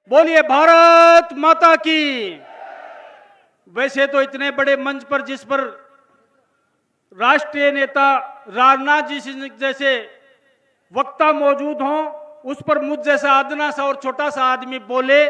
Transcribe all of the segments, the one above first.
बोलिए भारत माता की। वैसे तो इतने बड़े मंच पर जिस पर राष्ट्रीय नेता राजनाथ जी जैसे वक्ता मौजूद हों, उस पर मुझ जैसा आदना सा और छोटा सा आदमी बोले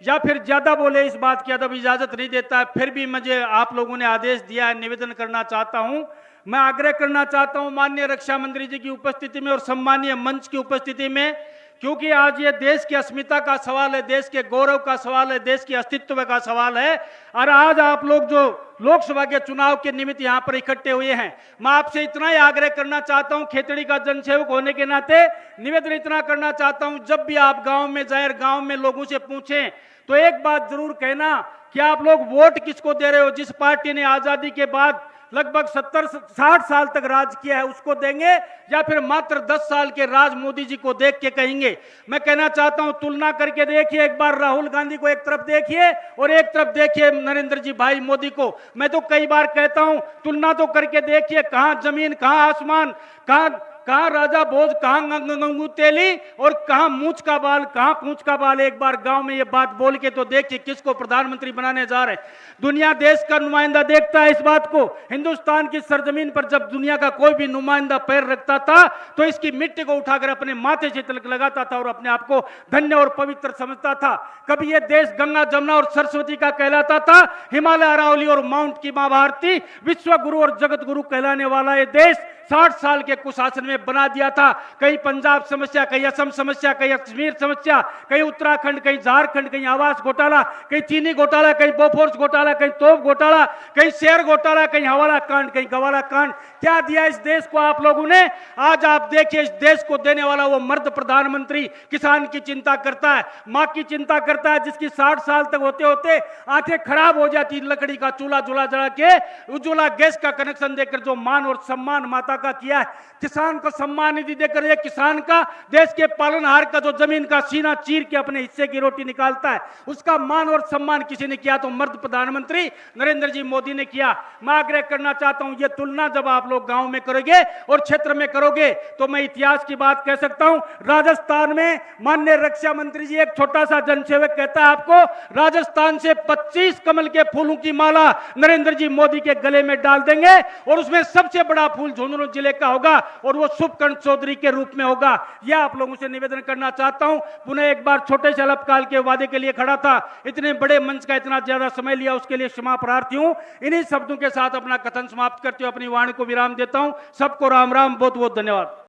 या फिर ज्यादा बोले, इस बात की अदब इजाजत नहीं देता है। फिर भी मुझे आप लोगों ने आदेश दिया है, निवेदन करना चाहता हूं, मैं आग्रह करना चाहता हूं माननीय रक्षा मंत्री जी की उपस्थिति में और सम्मानीय मंच की उपस्थिति में, क्योंकि आज ये देश की अस्मिता का सवाल है, देश के गौरव का सवाल है, देश के अस्तित्व का सवाल है। और आज आप लोग जो लोकसभा के चुनाव के निमित्त यहाँ पर इकट्ठे हुए हैं, मैं आपसे इतना ही आग्रह करना चाहता हूँ, खेतड़ी का जनसेवक होने के नाते निवेदन इतना करना चाहता हूँ, जब भी आप गांव में जाए, गांव में लोगों से पूछें तो एक बात जरूर कहना कि आप लोग वोट किसको दे रहे हो। जिस पार्टी ने आजादी के बाद लगभग 70-60 साल तक राज किया है उसको देंगे, या फिर मात्र 10 साल के राज मोदी जी को देख के कहेंगे। मैं कहना चाहता हूं, तुलना करके देखिए, एक बार राहुल गांधी को एक तरफ देखिए और एक तरफ देखिए नरेंद्र जी भाई मोदी को। मैं तो कई बार कहता हूं, तुलना तो करके देखिए, कहां जमीन कहां आसमान, कहां राजा भोज, कहां गंगू तेली और कहां मूंछ का बाल, कहां पूंछ का बाल। एक बार गांव में ये बात बोल के तो देखिए किसको प्रधानमंत्री बनाने जा रहे हैं। दुनिया देश का नुमाइंदा देखता है इस बात को। हिंदुस्तान की सरजमीन पर जब दुनिया का कोई भी नुमाइंदा पैर रखता था तो इसकी मिट्टी को उठाकर अपने माथे से तिलक लगाता था और अपने आप को धन्य और पवित्र समझता था। कभी यह देश गंगा जमुना और सरस्वती का कहलाता था, हिमालय अरावली और माउंट की मां भारती, विश्व गुरु और जगत गुरु कहलाने वाला यह देश 60 साल के कुशासन में बना दिया था। कहीं पंजाब समस्या, कहीं असम समस्या, कहीं कश्मीर समस्या, कहीं उत्तराखंड, कहीं झारखंड, कहीं आवास घोटाला, कहीं चीनी घोटाला, कहीं बोफोर्स घोटाला, कहीं तोप घोटाला, कहीं शेयर घोटाला, कहीं हवाला कांड, कहीं गवाला कांड। क्या दिया इस देश को आप लोगों ने? आज आप देखिए, इस देश को देने वाला वो मर्द प्रधानमंत्री किसान की चिंता करता है, मां की चिंता करता है, जिसकी 60 साल तक होते होते आंखें खराब हो जाती, लकड़ी का चूल्हा जला के उज्ज्वला गैस का कनेक्शन देकर जो मान और सम्मान माता का किया है, किसान को सम्मान निधि देकर, एक किसान का, देश के पालनहार का जो जमीन का सीना चीर के अपने हिस्से की रोटी निकालता है, उसका मान और सम्मान किसी ने किया तो मर्द प्रधानमंत्री नरेंद्र जी मोदी ने किया। मैं आग्रह करना चाहता हूं, यह तुलना जब आप लोग गांव में करोगे और क्षेत्र में करोगे तो मैं इतिहास की बात कह सकता हूं। राजस्थान में माननीय रक्षा मंत्री जी, एक छोटा सा जनसेवक कहता है आपको, राजस्थान से 25 कमल के फूलों की माला नरेंद्र जी मोदी के गले में डाल देंगे और उसमें सबसे बड़ा फूल झुंझुनू जिले का होगा और वो शुभकर्ण चौधरी के रूप में होगा। यह आप लोगों से निवेदन करना चाहता हूं। पुनः एक बार छोटे से अल्पकाल के वादे के लिए खड़ा था, इतने बड़े मंच का इतना ज्यादा समय लिया, उसके लिए क्षमा प्रार्थी हूं। इन्हीं शब्दों के साथ अपना कथन समाप्त करते हुए अपनी वाणी को विराम देता हूं। सबको राम राम, बहुत बहुत धन्यवाद।